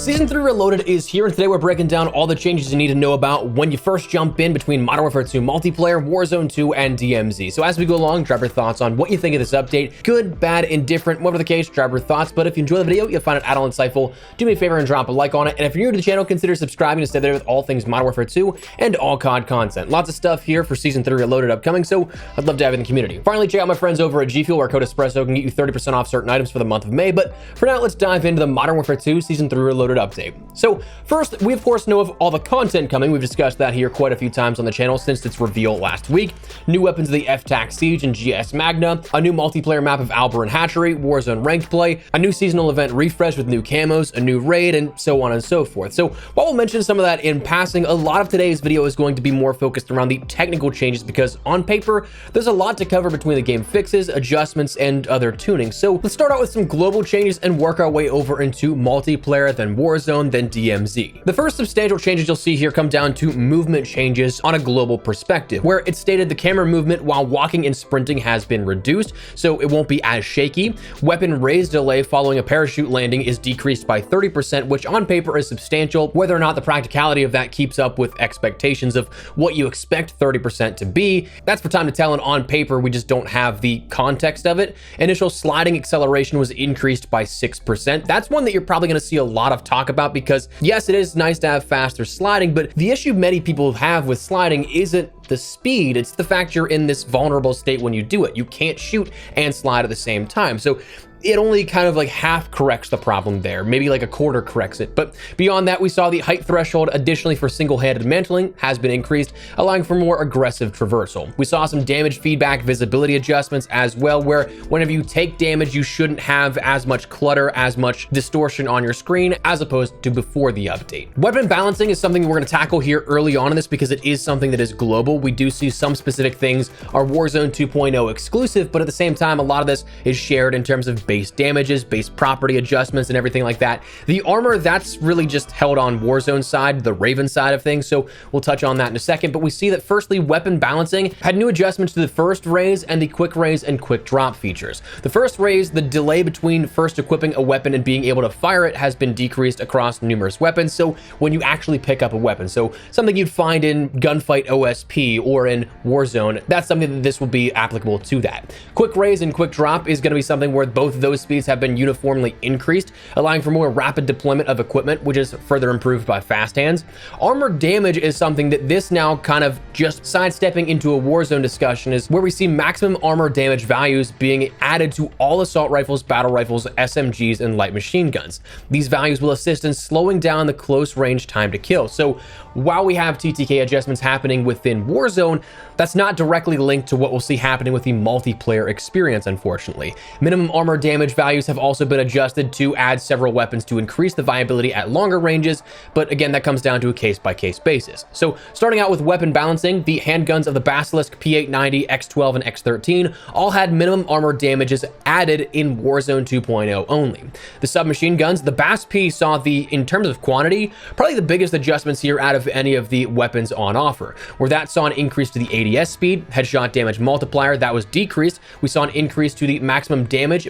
Season 3 Reloaded is here, and today we're breaking down all the changes you need to know about when you first jump in between Modern Warfare 2 multiplayer, Warzone 2, and DMZ. So as we go along, drop your thoughts on what you think of this update. Good, bad, indifferent, whatever the case, drop your thoughts. But if you enjoy the video, you'll find it all insightful, do me a favor and drop a like on it. And if you're new to the channel, consider subscribing to stay there with all things Modern Warfare 2 and all COD content. Lots of stuff here for Season 3 Reloaded upcoming, so I'd love to have you in the community. Finally, check out my friends over at G Fuel, where code Espresso can get you 30% off certain items for the month of May. But for now, let's dive into the Modern Warfare 2 Season 3 Reloaded update. So first, we of course know of all the content coming. We've discussed that here quite a few times on the channel since its reveal last week. New weapons of the FTAC Siege and GS Magna, a new multiplayer map of Alber and Hatchery, Warzone ranked play, a new seasonal event refresh with new camos, a new raid, and so on and so forth. So while we'll mention some of that in passing, a lot of today's video is going to be more focused around the technical changes because on paper, there's a lot to cover between the game fixes, adjustments, and other tuning. So let's start out with some global changes and work our way over into multiplayer, then Warzone, then DMZ. The first substantial changes you'll see here come down to movement changes on a global perspective, where it's stated the camera movement while walking and sprinting has been reduced, so it won't be as shaky. Weapon raise delay following a parachute landing is decreased by 30%, which on paper is substantial. Whether or not the practicality of that keeps up with expectations of what you expect 30% to be, that's for time to tell, and on paper, we just don't have the context of it. Initial sliding acceleration was increased by 6%. That's one that you're probably gonna see a lot of talk about because yes, it is nice to have faster sliding, but the issue many people have with sliding isn't the speed, it's the fact you're in this vulnerable state when you do it. You can't shoot and slide at the same time. So it only kind of like half corrects the problem there, maybe like a quarter corrects it. But beyond that, we saw the height threshold additionally for single-handed mantling has been increased, allowing for more aggressive traversal. We saw some damage feedback visibility adjustments as well, where whenever you take damage, you shouldn't have as much clutter, as much distortion on your screen as opposed to before the update. Weapon balancing is something we're going to tackle here early on in this because it is something that is global. We do see some specific things are Warzone 2.0 exclusive, but at the same time, a lot of this is shared in terms of base damages, base property adjustments, and everything like that. The armor, that's really just held on Warzone side, the Raven side of things, so we'll touch on that in a second. But we see that firstly, weapon balancing had new adjustments to the first raise and the quick raise and quick drop features. The first raise, the delay between first equipping a weapon and being able to fire it has been decreased across numerous weapons, so when you actually pick up a weapon, so something you'd find in Gunfight OSP or in Warzone, that's something that this will be applicable to that. Quick raise and quick drop is going to be something where both of those speeds have been uniformly increased, allowing for more rapid deployment of equipment, which is further improved by fast hands. Armor damage is something that this now kind of just sidestepping into a Warzone discussion is where we see maximum armor damage values being added to all assault rifles, battle rifles, SMGs, and light machine guns. These values will assist in slowing down the close range time to kill. So while we have TTK adjustments happening within Warzone, that's not directly linked to what we'll see happening with the multiplayer experience, unfortunately. Minimum armor damage values have also been adjusted to add several weapons to increase the viability at longer ranges, but again, that comes down to a case-by-case basis. So starting out with weapon balancing, the handguns of the Basilisk, P890, X12, and X13 all had minimum armor damages added in Warzone 2.0 only. The submachine guns, the BAS-P saw in terms of quantity, probably the biggest adjustments here out of any of the weapons on offer, where that saw an increase to the ADS speed, headshot damage multiplier, that was decreased. We saw an increase to the maximum damage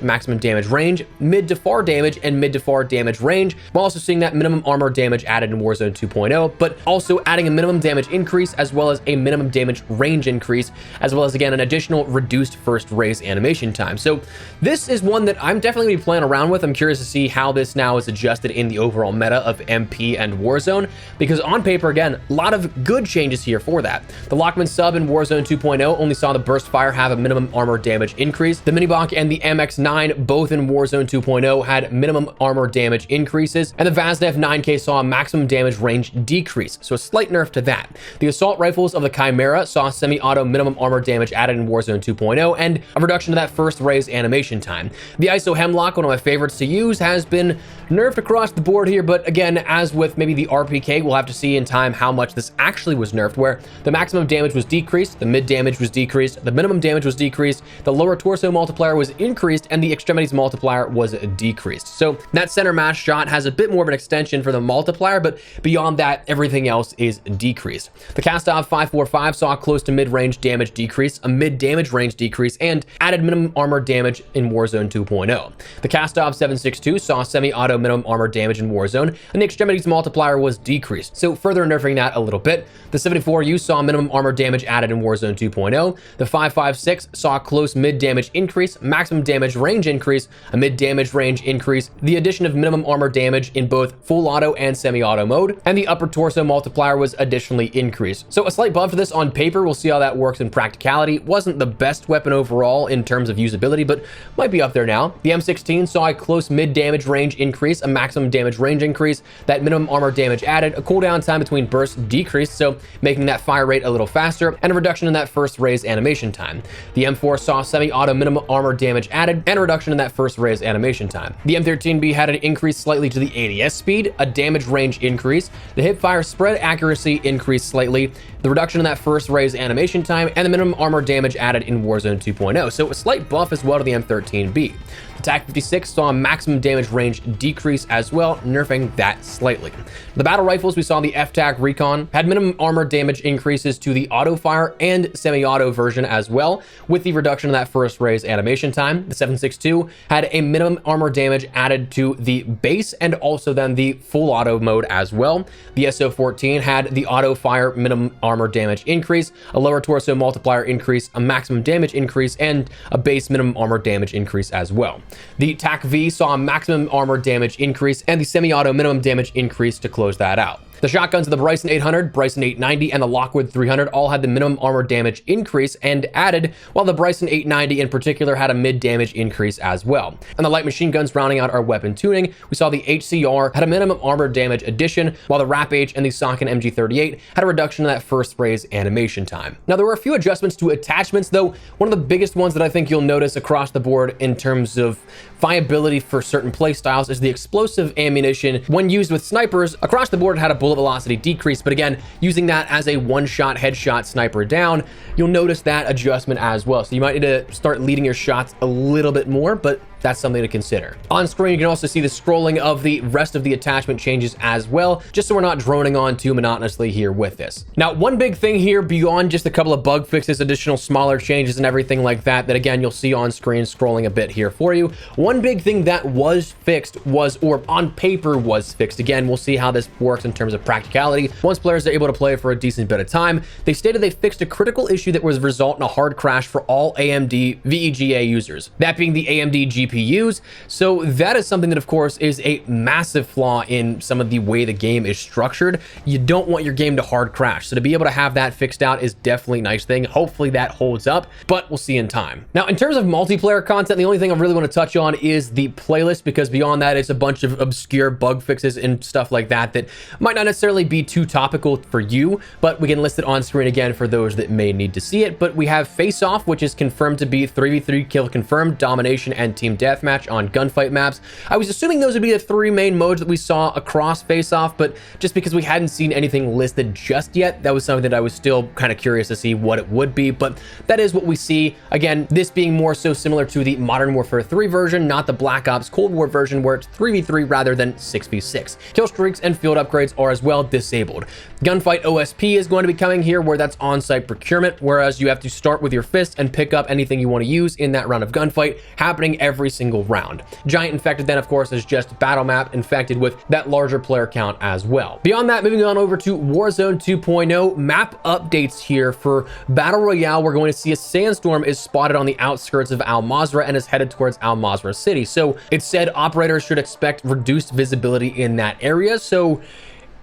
range, mid to far damage, and mid to far damage range. We're also seeing that minimum armor damage added in Warzone 2.0, but also adding a minimum damage increase as well as a minimum damage range increase, as well as again an additional reduced first raise animation time. So this is one that I'm definitely gonna be playing around with. I'm curious to see how this now is adjusted in the overall meta of MP and Warzone, because on paper, again, a lot of good changes here for that. The Lockman sub in Warzone 2.0 only saw the burst fire have a minimum armor damage increase. The Minibok and the MX9 both in Warzone 2.0 had minimum armor damage increases, and the Vaznev 9K saw a maximum damage range decrease, so a slight nerf to that. The assault rifles of the Chimera saw semi-auto minimum armor damage added in Warzone 2.0 and a reduction to that first raise animation time. The ISO Hemlock, one of my favorites to use, has been nerfed across the board here, but again, as with maybe the RPK, we'll have to see in time how much this actually was nerfed, where the maximum maximum damage was decreased, the mid damage was decreased, the minimum damage was decreased, the lower torso multiplier was increased, and the extremities multiplier was decreased. So that center mass shot has a bit more of an extension for the multiplier, but beyond that, everything else is decreased. The Kastov 545 saw close to mid-range damage decrease, a mid-damage range decrease, and added minimum armor damage in Warzone 2.0. The Kastov 762 saw semi-auto minimum armor damage in Warzone, and the extremities multiplier was decreased, so further nerfing that a little bit. The 74U saw minimum armor damage added in Warzone 2.0. The 556 saw close mid-damage increase, maximum damage range increase, a mid-damage range increase, the addition of minimum armor damage in both full auto and semi-auto mode, and the upper torso multiplier was additionally increased. So a slight buff for this on paper. We'll see how that works in practicality. Wasn't the best weapon overall in terms of usability, but might be up there now. The M16 saw a close mid-damage range increase, a maximum damage range increase, that minimum armor damage added, a cooldown time between bursts decreased, so making that fire rate a little faster, and a reduction in that first raise animation time. The M4 saw semi-auto minimum armor damage added, and a reduction in that first raise animation time. The M13B had an increase slightly to the ADS speed, a damage range increase, the hip fire spread accuracy increased slightly, the reduction in that first raise animation time, and the minimum armor damage added in Warzone 2.0. So a slight buff as well to the M13B. The TAC 56 saw a maximum damage range decrease as well, nerfing that slightly. The battle rifles, we saw the FTAC Recon had minimum armor damage increases to the auto fire and semi-auto version as well, with the reduction of that first raise animation time. The 762 had a minimum armor damage added to the base and also then the full auto mode as well. The SO14 had the auto fire minimum armor damage increase, a lower torso multiplier increase, a maximum damage increase, and a base minimum armor damage increase as well. The TAC V saw a maximum armor damage increase and the semi-auto minimum damage increase to close that out. The shotguns of the Bryson 800, Bryson 890, and the Lockwood 300 all had the minimum armor damage increase and added, while the Bryson 890 in particular had a mid damage increase as well. And the light machine guns rounding out our weapon tuning, we saw the HCR had a minimum armor damage addition, while the Rap H and the Socken MG38 had a reduction in that first raise animation time. Now, there were a few adjustments to attachments, though one of the biggest ones that I think you'll notice across the board in terms of viability for certain playstyles is the explosive ammunition. When used with snipers, across the board it had a bullet velocity decrease, but again, using that as a one-shot headshot sniper down, you'll notice that adjustment as well. So you might need to start leading your shots a little bit more, but that's something to consider. On screen, you can also see the scrolling of the rest of the attachment changes as well, just so we're not droning on too monotonously here with this. Now, one big thing here beyond just a couple of bug fixes, additional smaller changes and everything like that, that again, you'll see on screen scrolling a bit here for you. One big thing that was fixed was, or on paper was fixed, again, we'll see how this works in terms of practicality. Once players are able to play for a decent bit of time, they stated they fixed a critical issue that was result in a hard crash for all AMD VEGA users, that being the AMD GPUs. So that is something that, of course, is a massive flaw in some of the way the game is structured. You don't want your game to hard crash. So to be able to have that fixed out is definitely a nice thing. Hopefully that holds up, but we'll see in time. Now, in terms of multiplayer content, the only thing I really want to touch on is the playlist, because beyond that, it's a bunch of obscure bug fixes and stuff like that that might not necessarily be too topical for you, but we can list it on screen again for those that may need to see it. But we have Face Off, which is confirmed to be 3v3 kill confirmed, domination, and team deathmatch on gunfight maps. I was assuming those would be the three main modes that we saw across Face Off, but just because we hadn't seen anything listed just yet, that was something that I was still kind of curious to see what it would be, but that is what we see. Again, this being more so similar to the Modern Warfare 3 version, not the Black Ops Cold War version, where it's 3v3 rather than 6v6. Kill streaks and field upgrades are as well disabled. Gunfight OSP is going to be coming here, where that's on-site procurement, whereas you have to start with your fist and pick up anything you want to use in that round of gunfight, happening every single round. Giant Infected then, of course, is just battle map infected with that larger player count as well. Beyond that, moving on over to Warzone 2.0, map updates here for Battle Royale. We're going to see a sandstorm is spotted on the outskirts of Al Mazrah and is headed towards Al Mazrah City. So it said operators should expect reduced visibility in that area. So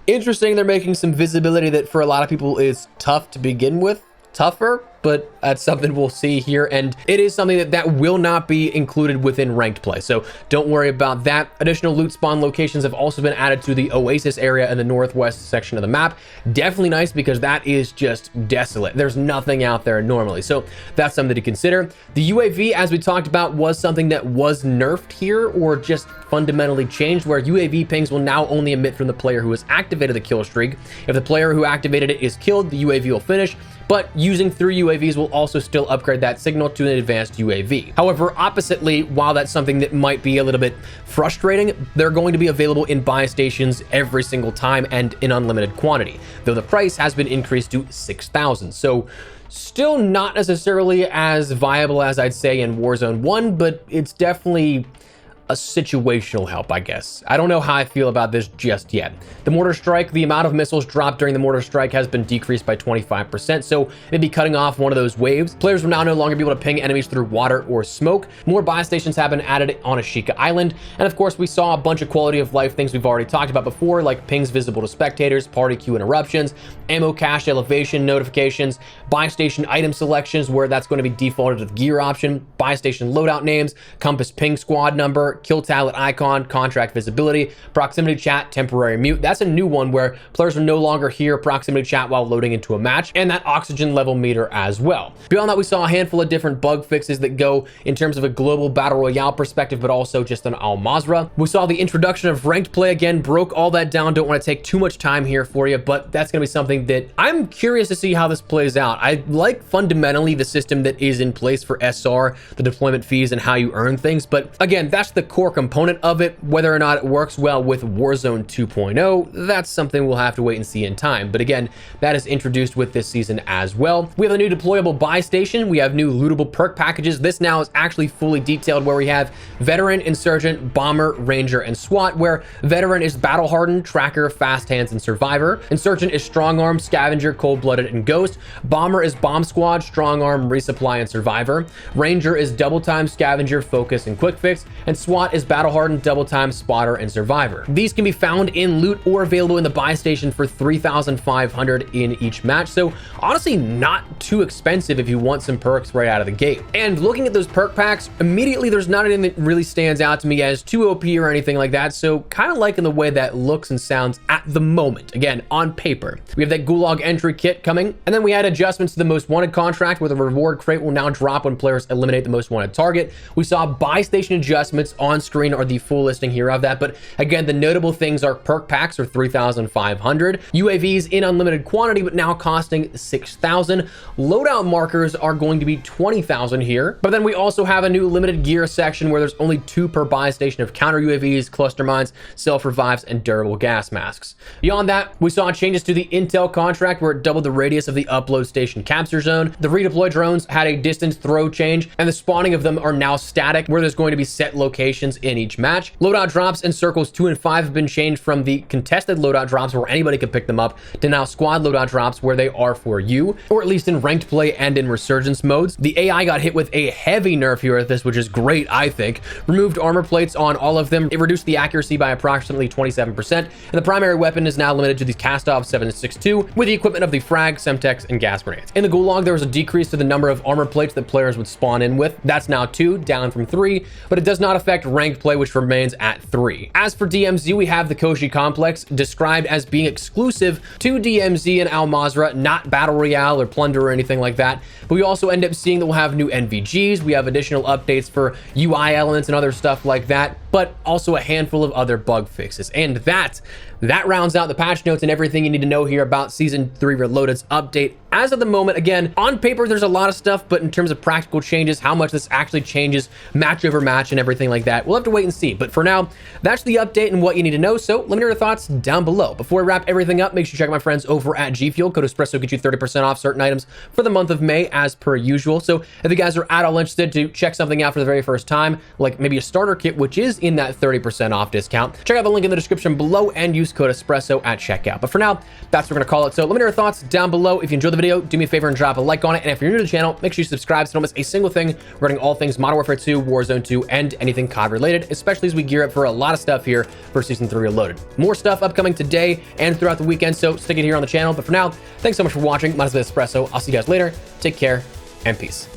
interesting, they're making some visibility that for a lot of people is tough to begin with, tougher. but that's something we'll see here. And it is something that will not be included within ranked play. So don't worry about that. Additional loot spawn locations have also been added to the Oasis area in the northwest section of the map. Definitely nice because that is just desolate. There's nothing out there normally. So that's something to consider. The UAV, as we talked about, was something that was nerfed here or just fundamentally changed, where UAV pings will now only emit from the player who has activated the kill streak. If the player who activated it is killed, the UAV will finish, but using 3 UAVs will also still upgrade that signal to an advanced UAV. However, oppositely, while that's something that might be a little bit frustrating, they're going to be available in buy stations every single time and in unlimited quantity, though the price has been increased to 6,000. So still not necessarily as viable as I'd say in Warzone 1, but it's definitely a situational help, I guess. I don't know how I feel about this just yet. The mortar strike, the amount of missiles dropped during the mortar strike has been decreased by 25%, so maybe cutting off one of those waves. Players will now no longer be able to ping enemies through water or smoke. More buy stations have been added on Ashika Island, and of course we saw a bunch of quality of life things we've already talked about before, like pings visible to spectators, party queue interruptions, ammo cache elevation notifications, buy station item selections where that's going to be defaulted to the gear option, buy station loadout names, compass ping squad number, kill tablet icon, contract visibility, proximity chat, temporary mute. That's a new one where players will no longer hear proximity chat while loading into a match, and that oxygen level meter as well. Beyond that, we saw a handful of different bug fixes that go in terms of a global battle royale perspective, but also just on Al Mazrah. We saw the introduction of ranked play again, broke all that down. Don't want to take too much time here for you, but that's going to be something that I'm curious to see how this plays out. I like fundamentally the system that is in place for SR, the deployment fees and how you earn things, but again, that's the core component of it. Whether or not it works well with Warzone 2.0, that's something we'll have to wait and see in time. But again, that is introduced with this season as well. We have a new deployable buy station. We have new lootable perk packages. This now is actually fully detailed, where we have Veteran, Insurgent, Bomber, Ranger, and SWAT, where Veteran is Battle Hardened, Tracker, Fast Hands, and Survivor. Insurgent is Strong Arm, Scavenger, Cold-Blooded, and Ghost. Bomber is Bomb Squad, Strong Arm, Resupply, and Survivor. Ranger is Double Time, Scavenger, Focus, and Quick Fix. And SWAT is Battle Hardened, Double Time, Spotter, and Survivor. These can be found in loot or available in the buy station for 3,500 in each match. So honestly, not too expensive if you want some perks right out of the gate. And looking at those perk packs, immediately there's not anything that really stands out to me as too OP or anything like that. So kind of liking the way that looks and sounds at the moment. Again, on paper. We have that Gulag entry kit coming. And then we had adjustments to the most wanted contract, where the reward crate will now drop when players eliminate the most wanted target. We saw buy station adjustments on screen, or the full listing here of that. But again, the notable things are perk packs are 3,500, UAVs in unlimited quantity, but now costing 6,000. Loadout markers are going to be 20,000 here. But then we also have a new limited gear section where there's only 2 per buy station of counter UAVs, cluster mines, self revives, and durable gas masks. Beyond that, we saw changes to the intel contract where it doubled the radius of the upload station capture zone. The redeploy drones had a distance throw change, and the spawning of them are now static, where there's going to be set locations in each match. Loadout drops in circles 2 and 5 have been changed from the contested loadout drops where anybody can pick them up to now squad loadout drops where they are for you, or at least in ranked play and in resurgence modes. The AI got hit with a heavy nerf here at this, which is great, I think. Removed armor plates on all of them. It reduced the accuracy by approximately 27%, and the primary weapon is now limited to the Kastov 7.62 with the equipment of the frag, semtex, and gas grenades. In the Gulag, there was a decrease to the number of armor plates that players would spawn in with. That's now 2, down from 3, but it does not affect ranked play, which remains at 3. As for DMZ, we have the Koshi complex described as being exclusive to DMZ and Al Mazrah, not Battle Royale or Plunder or anything like that. But we also end up seeing that we'll have new NVGs, we have additional updates for UI elements and other stuff like that, but also a handful of other bug fixes. And that rounds out the patch notes and everything you need to know here about Season 3 Reloaded's update. As of the moment, again, on paper, there's a lot of stuff, but in terms of practical changes, how much this actually changes match over match and everything like that, we'll have to wait and see. But for now, that's the update and what you need to know. So let me know your thoughts down below. Before we wrap everything up, make sure you check out my friends over at G Fuel. Code Espresso gets you 30% off certain items for the month of May, as per usual. So if you guys are at all interested to check something out for the very first time, like maybe a starter kit, which is in that 30% off discount. Check out the link in the description below and use code espresso at checkout. But for now, that's what we're gonna call it. So let me know your thoughts down below. If you enjoyed the video, do me a favor and drop a like on it. And if you're new to the channel, make sure you subscribe so you don't miss a single thing regarding all things Modern Warfare 2, Warzone 2, and anything COD related, especially as we gear up for a lot of stuff here for Season 3 Reloaded. More stuff upcoming today and throughout the weekend, so stick it here on the channel. But for now, thanks so much for watching. My name is Espresso. I'll see you guys later. Take care and peace.